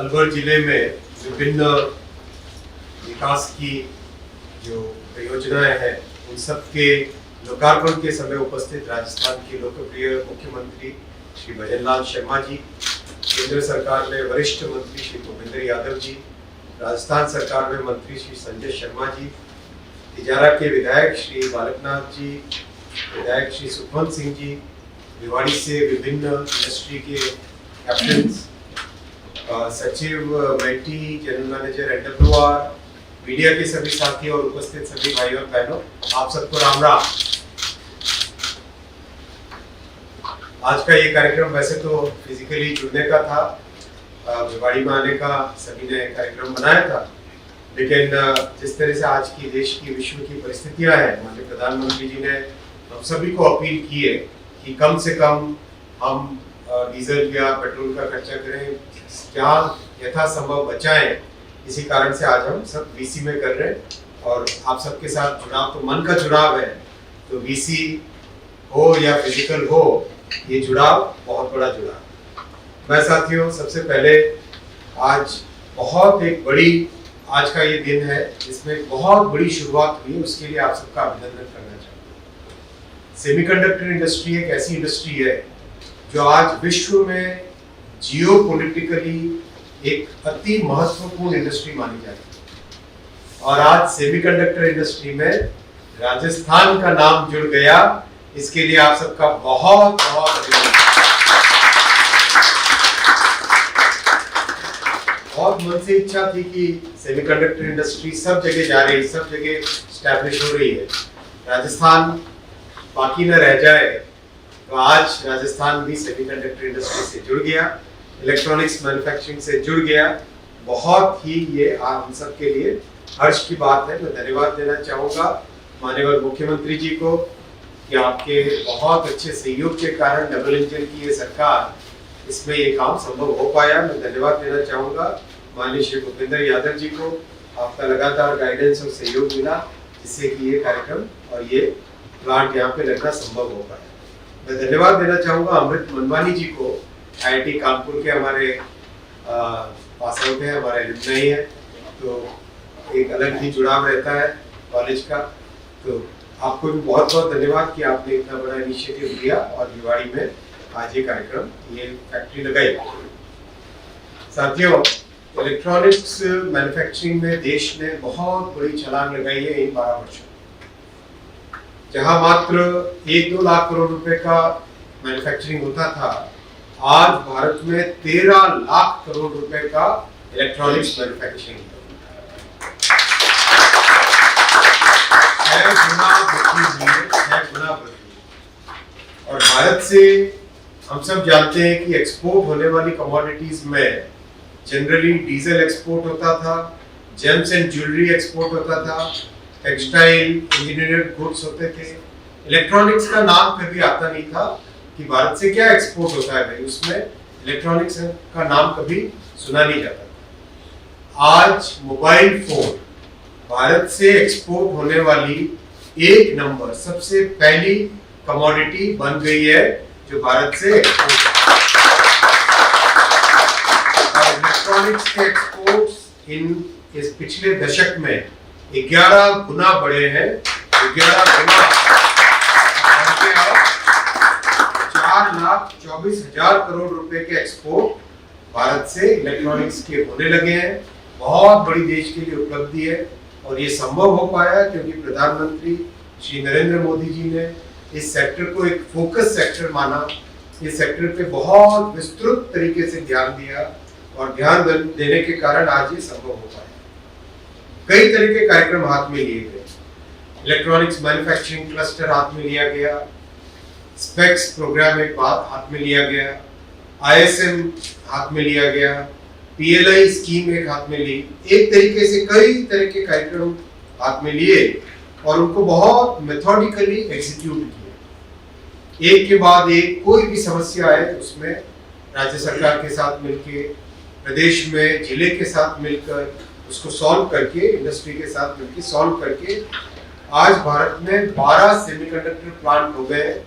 अलवर जिले में विभिन्न विकास की जो परियोजनाएं हैं उन सब के लोकार्पण के समय उपस्थित राजस्थान के लोकप्रिय मुख्यमंत्री श्री भजन लाल शर्मा जी, केंद्र सरकार में वरिष्ठ मंत्री श्री भूपेंद्र यादव जी, राजस्थान सरकार में मंत्री श्री संजय शर्मा जी, तिजारा के विधायक श्री बालकनाथ जी, विधायक श्री सुखवंत सिंह जी, भिवाड़ी से विभिन्न इंडस्ट्री के कैप्टन्स, सचिव मेटी, जनरल मैनेजर एनडब्ल्यूआर, मीडिया के सभी साथी और उपस्थित सभी भाई और बहनों, आप सबको राम राम। आज का ये कार्यक्रम वैसे तो फिजिकली जुड़ने का था, भिवाड़ी में आने का सभी ने कार्यक्रम बनाया था, लेकिन जिस तरह से आज की देश की विश्व की परिस्थितियां हैं, माननीय प्रधानमंत्री जी ने हम सभी को अपील की है कि कम से कम हम डीजल या पेट्रोल का खर्चा करें, जहाँ यथासंभव बचाएं। इसी कारण से आज हम सब वीसी में कर रहे हैं और आप सबके साथ जुड़ाव, तो मन का जुड़ाव है, तो वीसी हो या फिजिकल हो, ये जुड़ाव बहुत बड़ा जुड़ाव। मैं साथियों सबसे पहले आज बहुत एक बड़ी, आज का ये दिन है जिसमें बहुत बड़ी शुरुआत हुई है, उसके लिए आप सबका अभिनंदन करना चाहूँगा। सेमीकंडक्टर इंडस्ट्री एक ऐसी इंडस्ट्री है जो आज विश्व में जियोपॉलिटिकली एक अति महत्वपूर्ण इंडस्ट्री मानी जाती है और आज सेमीकंडक्टर इंडस्ट्री में राजस्थान का नाम जुड़ गया, इसके लिए आप सबका बहुत बहुत अभिनंदन। बहुत मन से इच्छा थी कि सेमीकंडक्टर इंडस्ट्री सब जगह जा रही, सब जगह स्टैब्लिश हो रही है, राजस्थान बाकी न रह जाए। तो आज राजस्थान भी सेमीकंडक्टर इंडस्ट्री से जुड़ गया, इलेक्ट्रॉनिक्स मैन्युफैक्चरिंग से जुड़ गया। बहुत ही ये हम सब के लिए हर्ष की बात है। मैं धन्यवाद देना चाहूँगा माननीय मुख्यमंत्री जी को कि आपके बहुत अच्छे सहयोग के कारण डबल इंजन की ये सरकार, इसमें ये काम संभव हो पाया। मैं धन्यवाद देना चाहूँगा माननीय श्री भूपेंद्र यादव जी को, आपका लगातार गाइडेंस और सहयोग मिला जिससे कि ये कार्यक्रम और ये प्लांट यहाँ पे लगना संभव हो पाया। मैं धन्यवाद देना चाहूँगा अमृत मनवानी जी को, IIT कानपुर के हमारे पास आउट है, हमारे एलुमनाई है, तो एक अलग ही जुड़ाव रहता है कॉलेज का। तो आपको भी बहुत बहुत धन्यवाद कि आपने इतना बड़ा इनिशिएटिव लिया और भिवाड़ी में आज ये कार्यक्रम, ये फैक्ट्री लगाई। साथियों, इलेक्ट्रॉनिक्स मैन्युफैक्चरिंग में देश ने बहुत बड़ी छलांग लगाई है इन 12 वर्षों। जहां मात्र 1-2 लाख करोड़ रुपए का मैन्युफैक्चरिंग होता था, आज भारत में 13 लाख करोड़ रुपए का इलेक्ट्रॉनिक्स मैन्युफैक्चरिंग है। 6 गुना बढ़ी। और भारत से हम सब जानते हैं कि एक्सपोर्ट होने वाली कमोडिटीज में जनरली डीजल एक्सपोर्ट होता था, जेम्स एंड ज्वेलरी एक्सपोर्ट होता था, टेक्सटाइल, इंजीनियर्ड गुड्स होते थे। इलेक्ट्रॉनिक्स का नाम कभी आता नहीं था कि भारत से क्या एक्सपोर्ट होता है भाई, उसमें इलेक्ट्रॉनिक्स का नाम कभी सुना नहीं जाता था। आज मोबाइल फोन भारत से एक्सपोर्ट होने वाली एक नंबर सबसे पहली कमोडिटी बन गई है जो भारत से एक्सपोर्ट है। और इलेक्ट्रॉनिक्स के एक्सपोर्ट्स इस पिछले दशक में 11 गुना बढ़े हैं। 11 गुना, 4,24,000 करोड़ रुपए के एक्सपोर्ट भारत से इलेक्ट्रॉनिक्स के होने लगे हैं। बहुत बड़ी देश के लिए उपलब्धि है और ये संभव हो पाया क्योंकि प्रधानमंत्री श्री नरेंद्र मोदी जी ने इस सेक्टर को एक फोकस सेक्टर माना, इस सेक्टर पे बहुत विस्तृत तरीके से ध्यान दिया और ध्यान देने के कारण आज ये संभव हो पाया। कई तरह के कार्यक्रम हाथ में लिए गए, इलेक्ट्रॉनिक्स मैन्युफैक्चरिंग क्लस्टर हाथ में लिया गया, स्पेक्स प्रोग्राम एक हाथ में लिया गया, ISM हाथ में लिया गया, PLI स्कीम एक हाथ में ली। एक तरीके से कई तरह के कार्यक्रम हाथ में लिए और उनको बहुत मेथोडिकली एग्जीक्यूट किया। एक के बाद एक कोई भी समस्या आए उसमें राज्य सरकार के साथ मिलकर, प्रदेश में जिले के साथ मिलकर उसको सॉल्व करके, इंडस्ट्री के साथ मिलकर सॉल्व करके आज भारत में 12 सेमीकंडक्टर प्लांट हो गए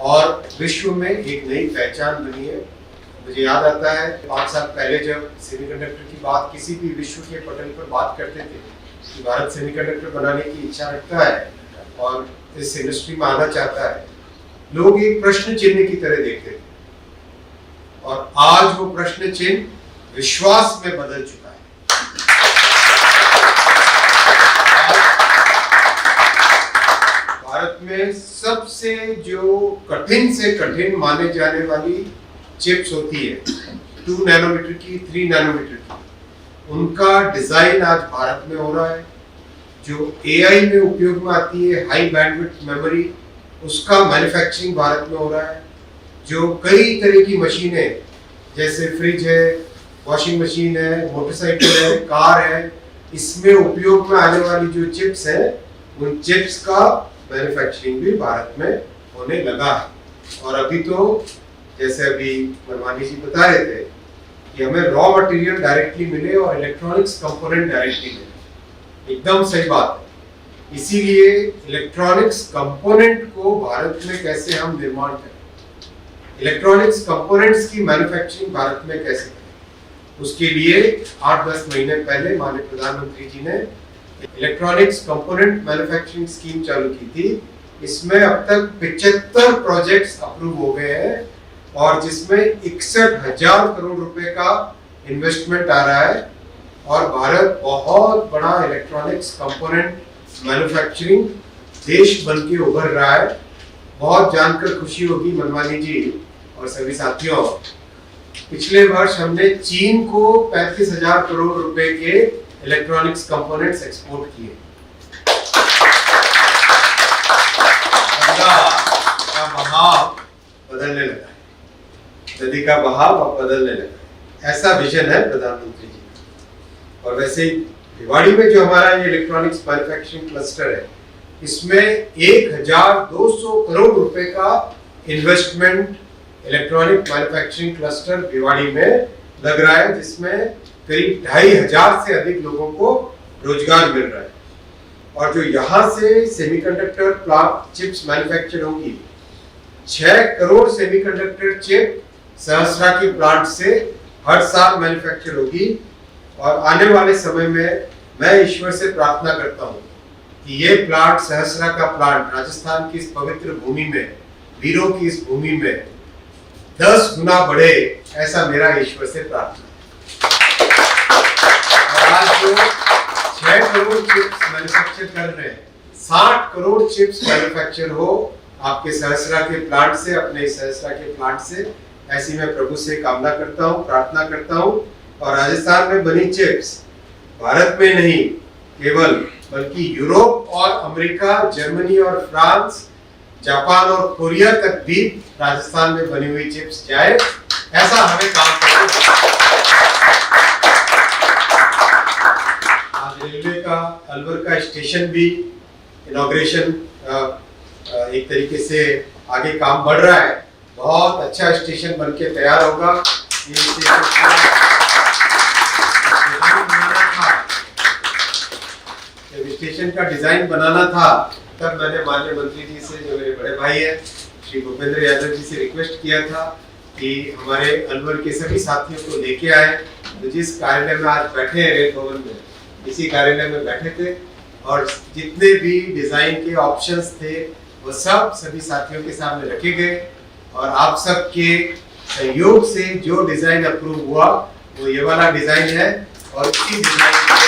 और विश्व में एक नई पहचान बनी है। मुझे याद आता है 5 साल पहले जब सेमीकंडक्टर की बात किसी भी विश्व के पटल पर बात करते थे कि भारत सेमीकंडक्टर बनाने की इच्छा रखता है और इस इंडस्ट्री में आना चाहता है, लोग एक प्रश्न चिन्ह की तरह देखते थे और आज वो प्रश्न चिन्ह विश्वास में बदल चुका है। भारत में सबसे जो कठिन से कठिन माने जाने वाली चिप्स होती है 2 नैनोमीटर की, 3 नैनोमीटर की, उनका डिजाइन आज भारत में हो रहा है। जो एआई में उपयोग में आती है हाई बैंडविड्थ मेमोरी, उसका मैन्युफैक्चरिंग भारत में हो रहा है। जो कई तरह की मशीनें जैसे फ्रिज है, वॉशिंग मशीन है, मोटरसाइकिल है, कार है, इसमें उपयोग में आने वाली जो चिप्स है, उन चिप्स का मैन्युफैक्चरिंग भी भारत में होने लगा है। और अभी तो जैसे अभी मनवानी जी बता रहे थे कि हमें रॉ मटेरियल डायरेक्टली मिले और इलेक्ट्रॉनिक्स कंपोनेंट डायरेक्टली मिले, एकदम सही बात है। इसीलिए इलेक्ट्रॉनिक्स कंपोनेंट को भारत में कैसे हम निर्माण करें, इलेक्ट्रॉनिक्स कंपोनेंट्स की मैन्युफैक्चरिंग भारत में कैसे करें, उसके लिए 8-10 महीने पहले माननीय प्रधानमंत्री जी ने इलेक्ट्रॉनिक्स कंपोनेंट मैन्युफैक्चरिंग स्कीम चालू की थी। इसमें अब तक 75 प्रोजेक्ट्स अप्रूव हो गए हैं और जिसमें 61,000 करोड़ रुपए का इन्वेस्टमेंट आ रहा है और भारत बहुत बड़ा इलेक्ट्रॉनिक्स कंपोनेंट मैन्युफैक्चरिंग देश बन के उभर रहा है। बहुत जानकर खुशी होगी मनवानी जी और सभी साथियों, पिछले वर्ष हमने चीन को 35,000 करोड़ रुपए के इलेक्ट्रॉनिक्स कंपोनेंट्स एक्सपोर्ट किए। का बहाव बदलने लगा है, नदी का बहाव अब बदलने लगा है, ऐसा विजन है प्रधानमंत्री जी का। और वैसे ही भिवाड़ी में जो हमारा ये इलेक्ट्रॉनिक्स मैन्युफैक्चरिंग क्लस्टर है, इसमें 1,200 करोड़ रुपए का investment electronic manufacturing cluster Bhiwadi में लग रहा है, जिसमें करीब 2,500 से अधिक लोगों को रोजगार मिल रहा है। और जो यहाँ से सेमीकंडक्टर प्लांट चिप्स मैन्युफैक्चर होंगी, 6 करोड़ सेमीकंडक्टर चिप सहरसा के प्लांट से हर साल मैन्युफैक्चर होगी। और आने वाले समय में मैं ईश्वर से प्रार्थना करता हूँ कि ये प्लांट, सहरसा का प्लांट, राजस्थान की इस पवित्र भूमि में, वीरों की इस भूमि में 10 गुना बढ़े, ऐसा मेरा ईश्वर से प्रार्थना। और आज जो 6 करोड़ चिप्स मैन्युफैक्चर कर रहे हैं, 60 करोड़ चिप्स मैन्युफैक्चर हो आपके सहरसा के प्लांट से, अपने सहरसा के प्लांट से, ऐसी मैं प्रभु से कामना करता हूँ, प्रार्थना करता हूँ। और राजस्थान में बनी चिप्स भारत में नहीं केवल, बल्कि यूरोप और अमेरिका, जर्मनी और फ्रांस, जापान और कोरिया तक भी राजस्थान में बनी हुई चिप्स जाए, ऐसा हमें काम करना है। आज रेलवे का अलवर का स्टेशन भी इनॉग्रेशन एक तरीके से आगे काम बढ़ रहा है, बहुत अच्छा स्टेशन बनके तैयार होगा। ये स्टेशन का डिजाइन बनाना था, तब मैंने माननीय मंत्री जी से, जो मेरे बड़े भाई है श्री भूपेंद्र यादव जी से रिक्वेस्ट किया था कि हमारे अलवर के सभी साथियों को लेके आए। तो जिस कार्यालय में आज बैठे हैं रेल भवन में, इसी कार्यालय में बैठे थे और जितने भी डिजाइन के ऑप्शंस थे वो सब सभी साथियों के सामने रखे गए और आप सबके सहयोग से जो डिजाइन अप्रूव हुआ वो ये वाला डिजाइन है। और इसी डिजाइन पे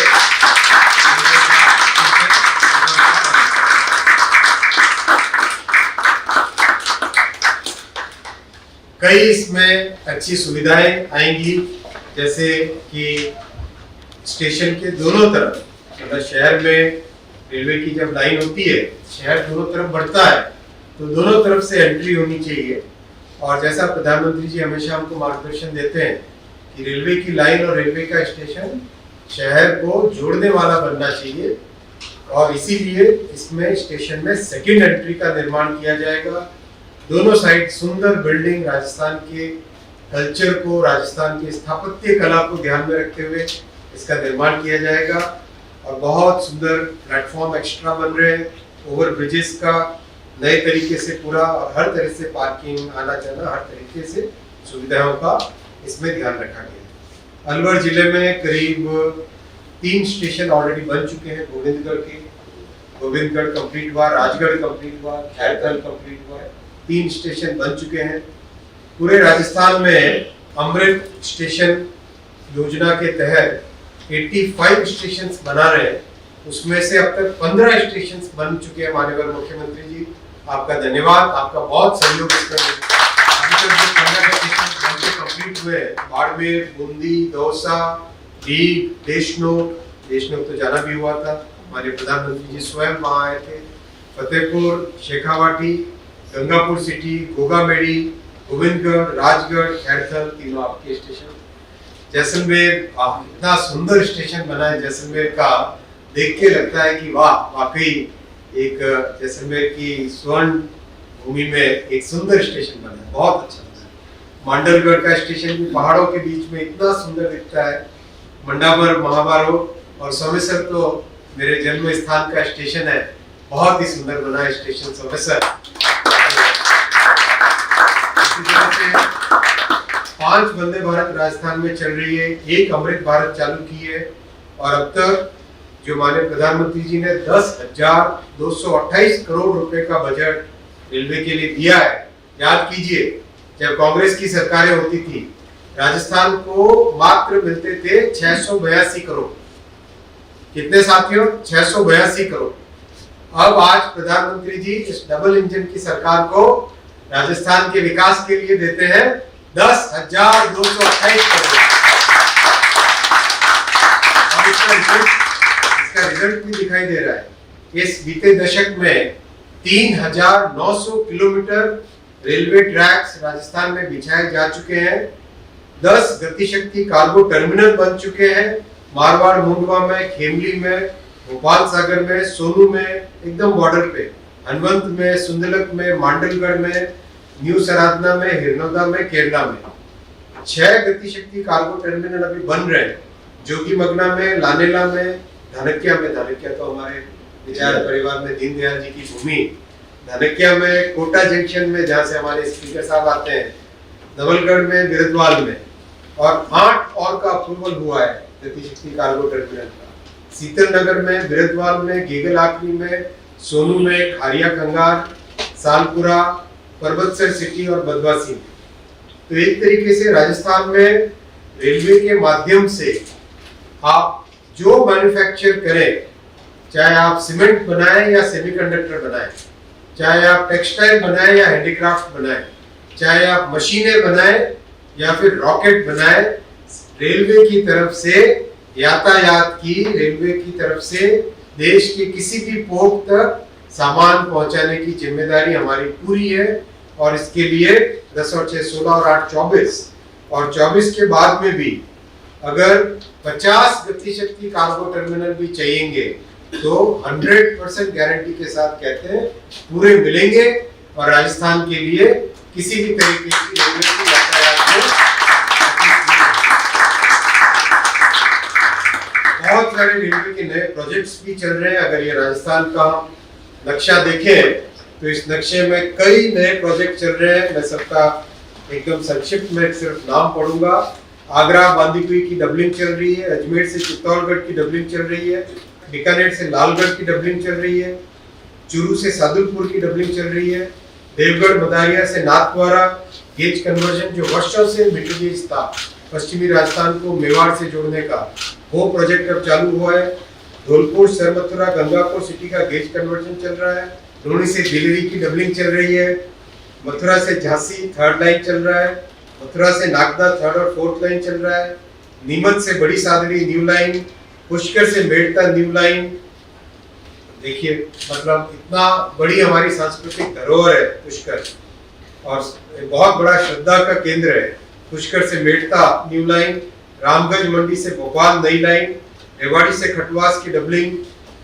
कई इसमें अच्छी सुविधाएं आएंगी, जैसे कि स्टेशन के दोनों तरफ, मतलब शहर में रेलवे की जब लाइन होती है, शहर दोनों तरफ बढ़ता है, तो दोनों तरफ से एंट्री होनी चाहिए। और जैसा प्रधानमंत्री जी हमेशा हमको मार्गदर्शन देते हैं कि रेलवे की लाइन और रेलवे का स्टेशन शहर को जोड़ने वाला बनना चाहिए, और इसीलिए इसमें स्टेशन में सेकंड एंट्री का निर्माण किया जाएगा। दोनों साइड सुंदर बिल्डिंग, राजस्थान के कल्चर को, राजस्थान की स्थापत्य कला को ध्यान में रखते हुए इसका निर्माण किया जाएगा। और बहुत सुंदर प्लेटफॉर्म एक्स्ट्रा बन रहे हैं, ओवर ब्रिजेस का नए तरीके से पूरा, और हर तरह से पार्किंग, आना जाना, हर तरीके से सुविधाओं का इसमें ध्यान रखा गया। अलवर जिले में करीब 3 स्टेशन ऑलरेडी बन चुके हैं। गोविंदगढ़ कंप्लीट हुआ, राजगढ़ कंप्लीट हुआ, खैरथल कंप्लीट हुआ, 3 स्टेशन बन चुके हैं। पूरे राजस्थान में अमृत स्टेशन योजना के तहत 85 स्टेशन बना रहे हैं। उसमें से अब तक 15 स्टेशन बन चुके हैं। माननीय मुख्यमंत्री जी, आपका धन्यवाद, आपका बहुत सहयोग इसमें। अभी तक जो 15 स्टेशन बनके कंप्लीट हुए हैं, बाड़मेर, बूंदी, दौसा, लीग, देशनोक तो जाना भी हुआ था, हमारे प्रधानमंत्री जी स्वयं वहाँ आए थे। फतेहपुर, शेखावाटी, गंगापुर सिटी, गोगामेड़ी, गोविंदगढ़, राजगढ़, खैरथल, तीनों आपके स्टेशन। जैसलमेर, इतना सुंदर स्टेशन बना है जैसलमेर का, देख के लगता है कि वाह, वाकई एक जैसलमेर की स्वर्ण भूमि में एक सुंदर स्टेशन बना है, बहुत अच्छा बना है। मांडलगढ़ का स्टेशन भी पहाड़ों के बीच में इतना सुंदर दिखता है। मंडावर, महाबारो और सोमेसर तो मेरे जन्म स्थान का स्टेशन है, बहुत ही सुंदर बना है स्टेशन सोमेसर। 5 वंदे भारत राजस्थान में चल रही है, 1 अमृत भारत चालू की है, और अब तक जो माननीय प्रधानमंत्री जी ने 10,228 करोड़ रुपए का बजट रेलवे के लिए दिया है। याद कीजिए, जब कांग्रेस की सरकारें होती थी, राजस्थान को मात्र मिलते थे 682 करोड़। कितने साथियों? 682 करोड़। अब आज प्रधानमंत्री जी इस डबल इंजन की सरकार को राजस्थान के विकास के लिए देते हैं 10,228 करोड़। अब इसका रिजल्ट भी दिखाई दे रहा है। इस बीते दशक में 3,900 किलोमीटर रेलवे ट्रैक्स राजस्थान में बिछाए जा चुके हैं। 10 गतिशक्ति कार्गो टर्मिनल बन चुके हैं, मारवाड़, मुंडवा में, खेमली में, भोपाल सागर में, सोनू में, एकदम बॉर्डर पे, हनुमंत में, सुंदलक में, मांडलगढ़ में, न्यू सराधना में, हिरनौदा में, केरला में। 6 गतिशक्ति कार्गो टर्मिनल अभी बन रहे हैं, जोगीमगना में, लानेला में, धनक्या में। धनक्या तो हमारे विचार परिवार में दीनदयाल जी की भूमि। धनक्या में, कोटा जंक्शन में, जहाँ से हमारे स्पीकर साहब आते हैं, नवलगढ़ में, बिरदवाल में, और 8 और का अप्रूवल हुआ है गतिशक्ति कार्गो टर्मिनल का। शीतल नगर में, बिरदवाल में, गेगल आखरी में, सोनू में, खारिया कंगार, सालपुरा, पर्वतसर सिटी और बदवासी में। तो एक तरीके से राजस्थान में रेलवे के माध्यम से आप जो मैन्युफैक्चर करें, चाहे आप सीमेंट बनाएं या सेमीकंडक्टर बनाएं, चाहे आप टेक्सटाइल बनाएं या हैंडीक्राफ्ट बनाएं, चाहे आप मशीनें बनाएं या फिर रॉकेट बनाएं, रेलवे की तरफ से यातायात की, रेलवे की तरफ से देश के किसी भी पोर्ट तक सामान पहुंचाने की जिम्मेदारी हमारी पूरी है। और इसके लिए 10 और 6 16 और 8 24 और 24 के बाद में भी अगर 50 गतिशक्ति कार्गो टर्मिनल भी चाहिएंगे तो 100% गारंटी के साथ कहते हैं पूरे मिलेंगे, और राजस्थान के लिए किसी भी तरीके की रेलवे की यातायात में बहुत सारे रेलवे के नए प्रोजेक्ट्स भी चल रहे हैं। अगर ये राजस्थान का नक्शा देखें तो इस नक्शे में कई नए प्रोजेक्ट चल रहे हैं। मैं सबका एकदम संक्षिप्त में सिर्फ नाम पढ़ूंगा। आगरा बांदीकुई की डबलिंग चल रही है, अजमेर से चित्तौड़गढ़ की डबलिंग चल रही है, बीकानेर से लालगढ़ की डबलिंग चल रही है, चूरू से सादुलपुर की डबलिंग चल रही है, देवगढ़ मदारिया से नाथद्वारा गेज कन्वर्जन जो वर्षों से मिडिल गेज था, पश्चिमी राजस्थान को मेवाड़ से जोड़ने का, वो प्रोजेक्ट अब चालू हुआ है। धौलपुर सरमथुरा गंगापुर सिटी का गेज कन्वर्जन चल रहा है। रोहनी से दिल्ली की डबलिंग चल रही है। मथुरा से झांसी 3rd लाइन चल रहा है। मथुरा से नागदा 3rd और 4th लाइन चल रहा है। नीमच से बड़ी सादड़ी न्यू लाइन, पुष्कर से मेड़ता न्यू लाइन। देखिए, मतलब इतना बड़ी हमारी सांस्कृतिक धरोहर है पुष्कर, और बहुत बड़ा श्रद्धा का केंद्र है। पुष्कर से मेड़ता न्यू लाइन, रामगंज मंडी से भोपाल नई लाइन, रेवाड़ी से खटवास की डबलिंग,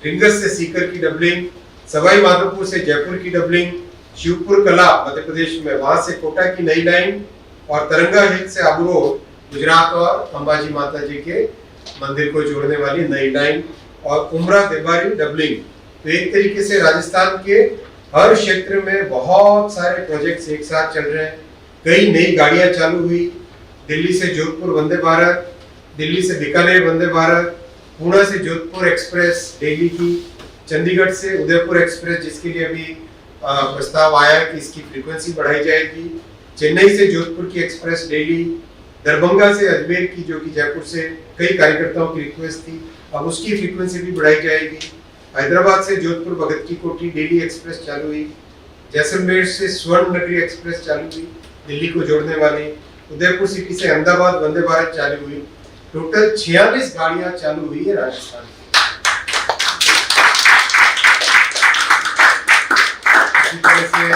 रिंगस से सीकर की डबलिंग, सवाई माधोपुर से जयपुर की डबलिंग, शिवपुर कला मध्य प्रदेश में वहां से कोटा की नई लाइन, और तरंगा हिल से आबू रोड गुजरात और अंबाजी माता जी के मंदिर को जोड़ने वाली नई लाइन, और उमरा देवारी डबलिंग। तो एक तरीके से राजस्थान के हर क्षेत्र में बहुत सारे प्रोजेक्ट्स एक साथ चल रहे हैं। कई नई गाड़ियां चालू हुई, दिल्ली से जोधपुर वंदे भारत, दिल्ली से बीकानेर वंदे भारत, पुणे से जोधपुर एक्सप्रेस डेली की, चंडीगढ़ से उदयपुर एक्सप्रेस जिसके लिए अभी प्रस्ताव आया है कि इसकी फ्रीक्वेंसी बढ़ाई जाएगी, चेन्नई से जोधपुर की एक्सप्रेस डेली, दरभंगा से अजमेर की जो कि जयपुर से कई कार्यकर्ताओं की रिक्वेस्ट थी, अब उसकी फ्रीक्वेंसी भी बढ़ाई जाएगी। हैदराबाद से जोधपुर भगत की कोठी डेली एक्सप्रेस चालू हुई, जैसलमेर से स्वर्ण नगरी एक्सप्रेस चालू हुई दिल्ली को जोड़ने वाली, उदयपुर सिटी से अहमदाबाद वंदे भारत चालू हुई। टोटल 46 गाड़ियां चालू हुई है राजस्थान। इसी तरह से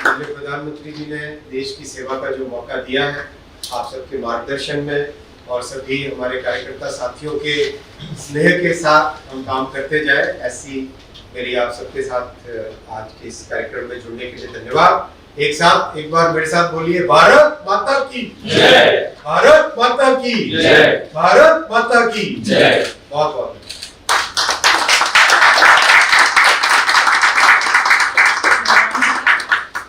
माननीय प्रधानमंत्री जी ने देश की सेवा का जो मौका दिया है, आप सबके मार्गदर्शन में और सभी हमारे कार्यकर्ता साथियों के स्नेह के साथ हम काम करते जाए, ऐसी मेरी आप सबके साथ आज के इस कार्यक्रम में जुड़ने के लिए धन्यवाद। एक बार मेरे साथ बोलिए, भारत माता की जय, भारत माता की जय, भारत माता की जय। बहुत बहुत